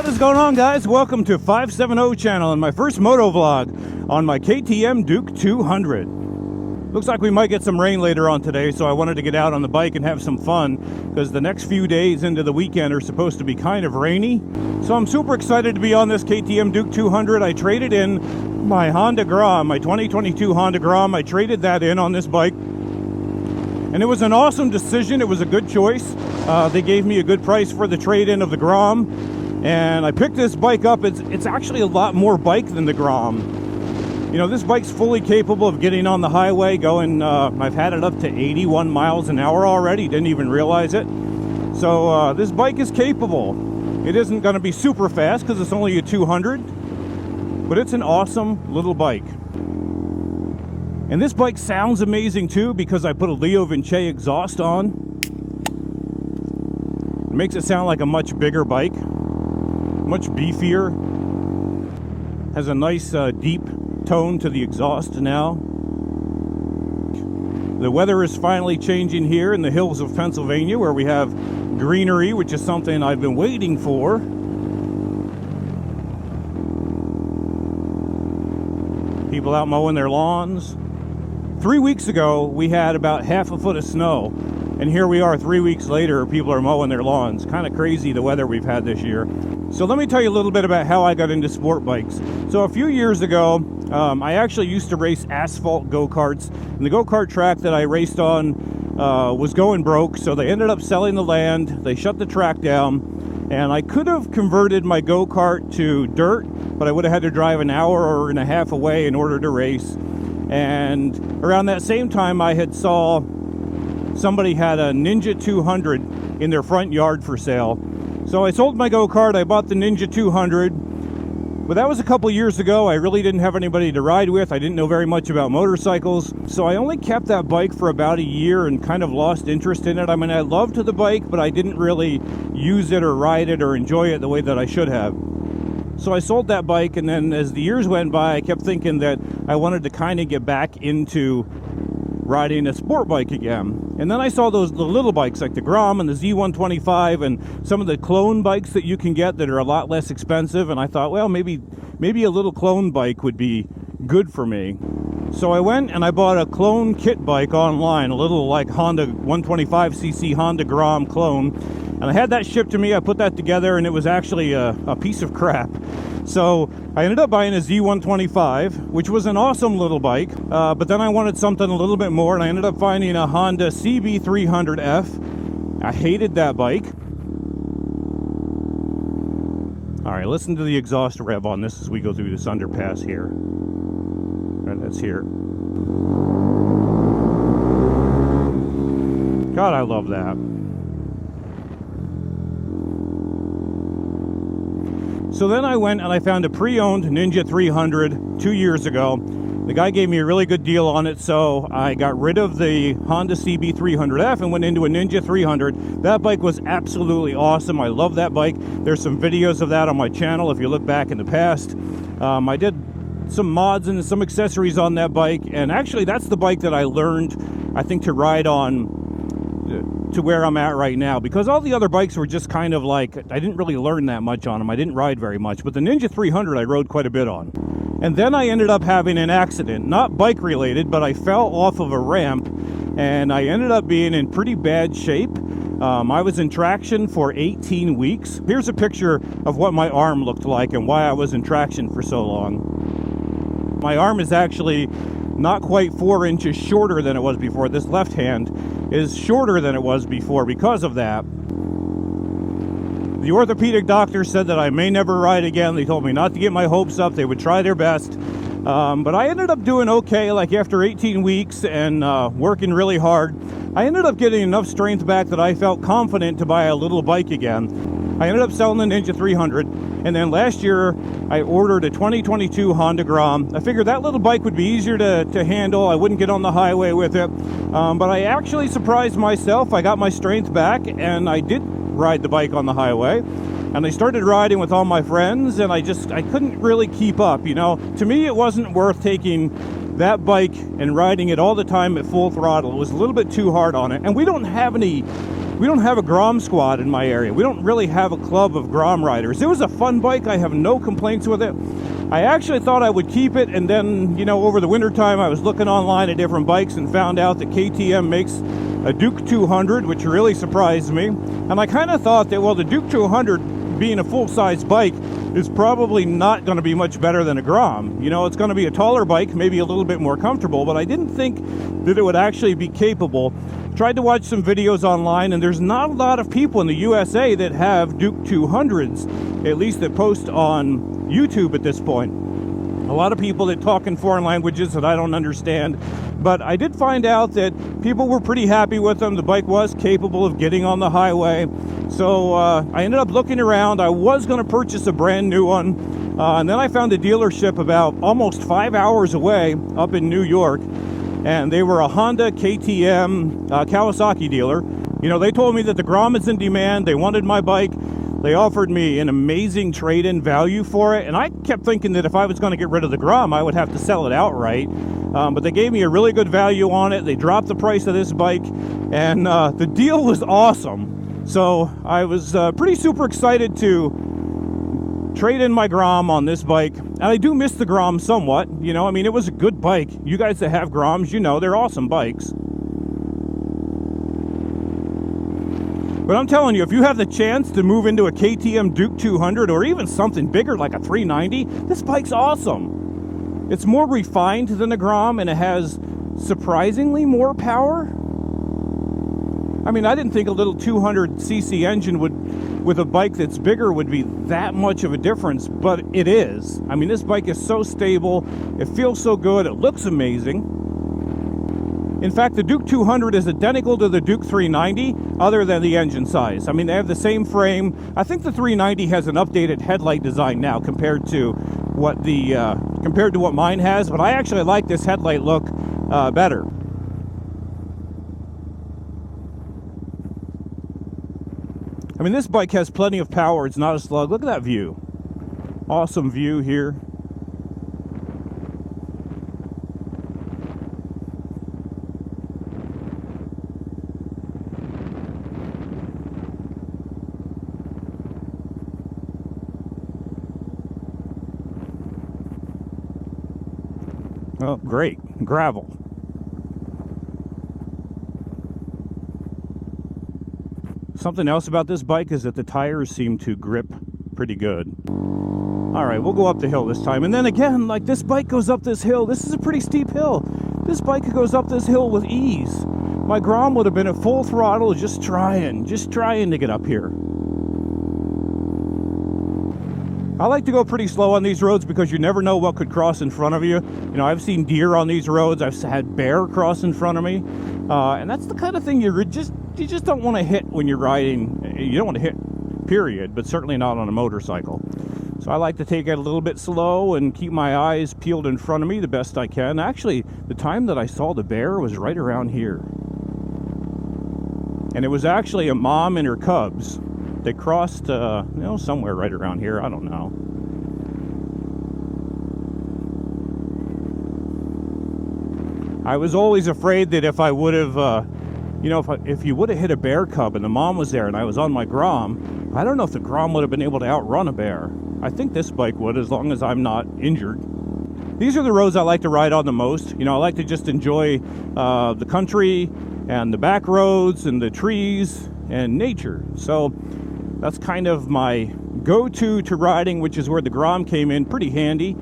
What is going on, guys? Welcome to 570 channel and my first moto vlog on my KTM Duke 200. Looks like we might get some rain later on today, so I wanted to get out on the bike and have some fun because the next few days into the weekend are supposed to be kind of rainy. So I'm super excited to be on this KTM Duke 200. I traded in my Honda Grom, my 2022 Honda Grom. I traded that in on this bike. And it was an awesome decision. It was a good choice. They gave me a good price for the trade-in of the Grom. And I picked this bike up. It's actually a lot more bike than the Grom. You know, this bike's fully capable of getting on the highway, going, I've had it up to 81 miles an hour already. Didn't even realize it. So this bike is capable. It isn't going to be super fast because it's only a 200. But it's an awesome little bike. And this bike sounds amazing too because I put a LeoVince exhaust on. It makes it sound like a much bigger bike, much beefier. Has a nice deep tone to the exhaust now. The weather is finally changing here in the hills of Pennsylvania where we have greenery, which is something I've been waiting for. People out mowing their lawns. 3 weeks ago, we had about half a foot of snow, and here we are 3 weeks later, people are mowing their lawns. Kind of crazy the weather we've had this year. So let me tell you a little bit about how I got into sport bikes. So a few years ago, I actually used to race asphalt go-karts, and the go-kart track that I raced on was going broke, so they ended up selling the land. They shut the track down, and I could have converted my go-kart to dirt, but I would have had to drive an hour and a half away in order to race. And around that same time, I had saw somebody had a Ninja 200 in their front yard for sale. So I sold my go-kart, I bought the Ninja 200, but that was a couple years ago. I really didn't have anybody to ride with. I didn't know very much about motorcycles. So I only kept that bike for about a year and kind of lost interest in it. I mean, I loved the bike, but I didn't really use it or ride it or enjoy it the way that I should have. So I sold that bike, and then as the years went by, I kept thinking that I wanted to kind of get back into riding a sport bike again. And then I saw the little bikes like the Grom and the Z125 and some of the clone bikes that you can get that are a lot less expensive, and I thought, well, maybe a little clone bike would be good for me. So I went and I bought a clone kit bike online, a little like Honda 125cc Honda Grom clone, and I had that shipped to me. I put that together, and it was actually a piece of crap. So I ended up buying a Z125, which was an awesome little bike, but then I wanted something a little bit more, and I ended up finding a Honda CB300F. I hated that bike. All right, listen to the exhaust rev on this as we go through this underpass here. Right, that's here. God, I love that. So then I went and I found a pre-owned Ninja 300 2 years ago. The guy gave me a really good deal on it, so I got rid of the Honda CB300F and went into a Ninja 300. That bike was absolutely awesome. I love that bike. There's some videos of that on my channel if you look back in the past. I did some mods and some accessories on that bike, and actually that's the bike that I learned, I think, to ride on to where I'm at right now, because all the other bikes were just kind of like, I didn't really learn that much on them. I didn't ride very much, but the Ninja 300 I rode quite a bit on. And then I ended up having an accident, not bike related, but I fell off of a ramp and I ended up being in pretty bad shape. I was in traction for 18 weeks. Here's a picture of what my arm looked like and why I was in traction for so long. My arm is actually not quite 4 inches shorter than it was before. This left hand is shorter than it was before because of that. The orthopedic doctor said that I may never ride again. They told me not to get my hopes up. They would try their best. But I ended up doing okay. Like after 18 weeks and working really hard, I ended up getting enough strength back that I felt confident to buy a little bike again. I ended up selling the Ninja 300. And then last year, I ordered a 2022 Honda Grom. I figured that little bike would be easier to handle. I wouldn't get on the highway with it. But I actually surprised myself. I got my strength back, and I did ride the bike on the highway. And I started riding with all my friends, and I couldn't really keep up, you know. To me, it wasn't worth taking that bike and riding it all the time at full throttle. It was a little bit too hard on it. And we don't have any we don't have a Grom squad in my area. We don't really have a club of Grom riders. It was a fun bike. I have no complaints with it. I actually thought I would keep it, and then, you know, over the winter time I was looking online at different bikes and found out that KTM makes a Duke 200, which really surprised me. And I kind of thought that, well, the Duke 200 being a full-size bike is probably not going to be much better than a Grom. You know, it's going to be a taller bike, maybe a little bit more comfortable, but I didn't think that it would actually be capable. Tried to watch some videos online, and there's not a lot of people in the USA that have Duke 200s, at least that post on YouTube at this point. A lot of people that talk in foreign languages that I don't understand, but I did find out that people were pretty happy with them. The bike was capable of getting on the highway, so I ended up looking around. I was going to purchase a brand new one, and then I found a dealership about almost 5 hours away up in New York, and they were a Honda, KTM, Kawasaki dealer. You know, they told me that the Grom is in demand. They wanted my bike. They offered me an amazing trade-in value for it, and I kept thinking that if I was going to get rid of the Grom, I would have to sell it outright. But they gave me a really good value on it. They dropped the price of this bike, and the deal was awesome. So I was pretty super excited to trade in my Grom on this bike. And I do miss the Grom somewhat. You know, I mean, it was a good bike. You guys that have Groms, you know, they're awesome bikes. But I'm telling you, if you have the chance to move into a KTM Duke 200 or even something bigger like a 390, this bike's awesome. It's more refined than the Grom, and it has surprisingly more power. I mean, I didn't think a little 200cc engine with a bike that's bigger would be that much of a difference, but it is. I mean, this bike is so stable. It feels so good. It looks amazing. In fact, the Duke 200 is identical to the Duke 390, other than the engine size. I mean, they have the same frame. I think the 390 has an updated headlight design now compared to what mine has, but I actually like this headlight look better. I mean, this bike has plenty of power. It's not a slug. Look at that view. Awesome view here. Oh, great. Gravel. Something else about this bike is that the tires seem to grip pretty good. All right, we'll go up the hill this time. And then again, like, this bike goes up this hill. This is a pretty steep hill. This bike goes up this hill with ease. My Grom would have been at full throttle just trying to get up here. I like to go pretty slow on these roads because you never know what could cross in front of you. You know, I've seen deer on these roads. I've had bear cross in front of me. And that's the kind of thing you just don't want to hit when you're riding. You don't want to hit, period, but certainly not on a motorcycle. So I like to take it a little bit slow and keep my eyes peeled in front of me the best I can. Actually, the time that I saw the bear was right around here. And it was actually a mom and her cubs. They crossed, you know, somewhere right around here. I don't know. I was always afraid that if I would have, you know, if you would have hit a bear cub and the mom was there and I was on my Grom, I don't know if the Grom would have been able to outrun a bear. I think this bike would, as long as I'm not injured. These are the roads I like to ride on the most. You know, I like to just enjoy the country and the back roads and the trees and nature. So that's kind of my go-to to riding, which is where the Grom came in pretty handy.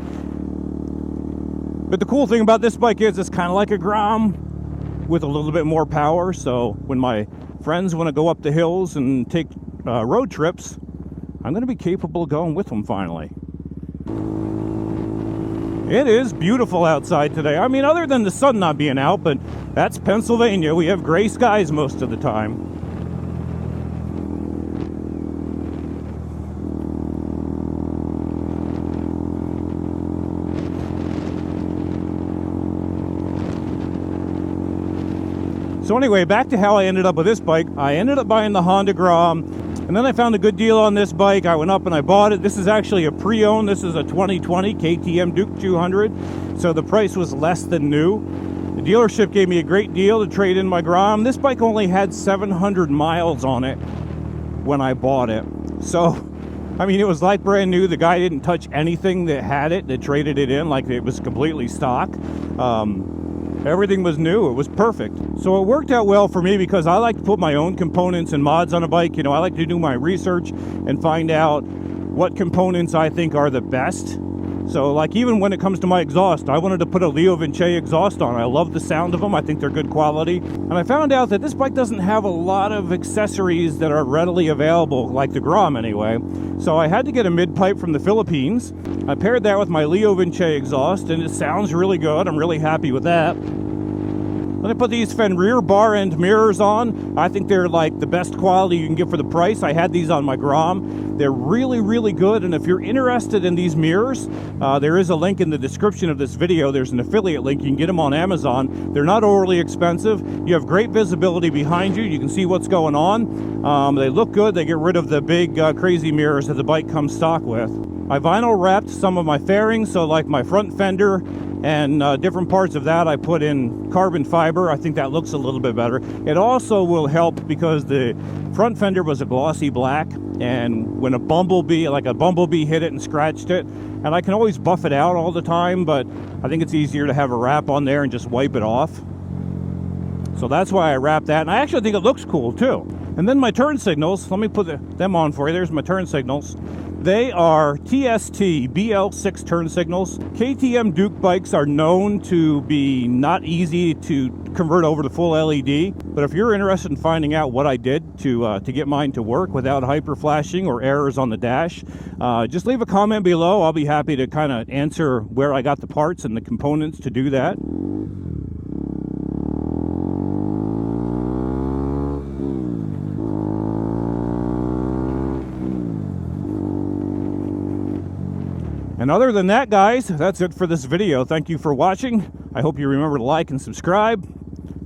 But the cool thing about this bike is it's kind of like a Grom with a little bit more power. So when my friends want to go up the hills and take road trips, I'm going to be capable of going with them finally. It is beautiful outside today. I mean, other than the sun not being out, but that's Pennsylvania. We have gray skies most of the time. So anyway, back to how I ended up with this bike. I ended up buying the Honda Grom, and then I found a good deal on this bike. I went up and I bought it. This is actually a pre-owned. This is a 2020 KTM Duke 200, so the price was less than new. The dealership gave me a great deal to trade in my Grom. This bike only had 700 miles on it when I bought it. So, I mean, it was like brand new. The guy didn't touch anything that had it, that traded it in, like it was completely stock. Everything was new. It was perfect. So it worked out well for me because I like to put my own components and mods on a bike. You know, I like to do my research and find out what components I think are the best. So like even when it comes to my exhaust, I wanted to put a LeoVince exhaust on. I love the sound of them. I think they're good quality. And I found out that this bike doesn't have a lot of accessories that are readily available, like the Grom anyway. So I had to get a mid-pipe from the Philippines. I paired that with my LeoVince exhaust and it sounds really good. I'm really happy with that. Then I put these Fenrir bar end mirrors on. I think they're like the best quality you can get for the price. I had these on my Grom. They're really, really good. And if you're interested in these mirrors, there is a link in the description of this video. There's an affiliate link. You can get them on Amazon. They're not overly expensive. You have great visibility behind you. You can see what's going on. They look good. They get rid of the big crazy mirrors that the bike comes stock with. I vinyl wrapped some of my fairings, so like my front fender and different parts of that I put in carbon fiber. I think that looks a little bit better. It also will help because the front fender was a glossy black, and when a bumblebee hit it and scratched it, and I can always buff it out all the time, but I think it's easier to have a wrap on there and just wipe it off. So that's why I wrapped that, and I actually think it looks cool too. And then my turn signals, let me put them on for you. There's my turn signals. They are TST BL6 turn signals. KTM Duke bikes are known to be not easy to convert over to full LED, but if you're interested in finding out what I did to get mine to work without hyper flashing or errors on the dash, just leave a comment below. I'll be happy to kind of answer where I got the parts and the components to do that. And other than that, guys, that's it for this video. Thank you for watching. I hope you remember to like and subscribe.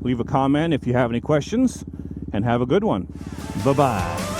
Leave a comment if you have any questions, and have a good one. Bye-bye.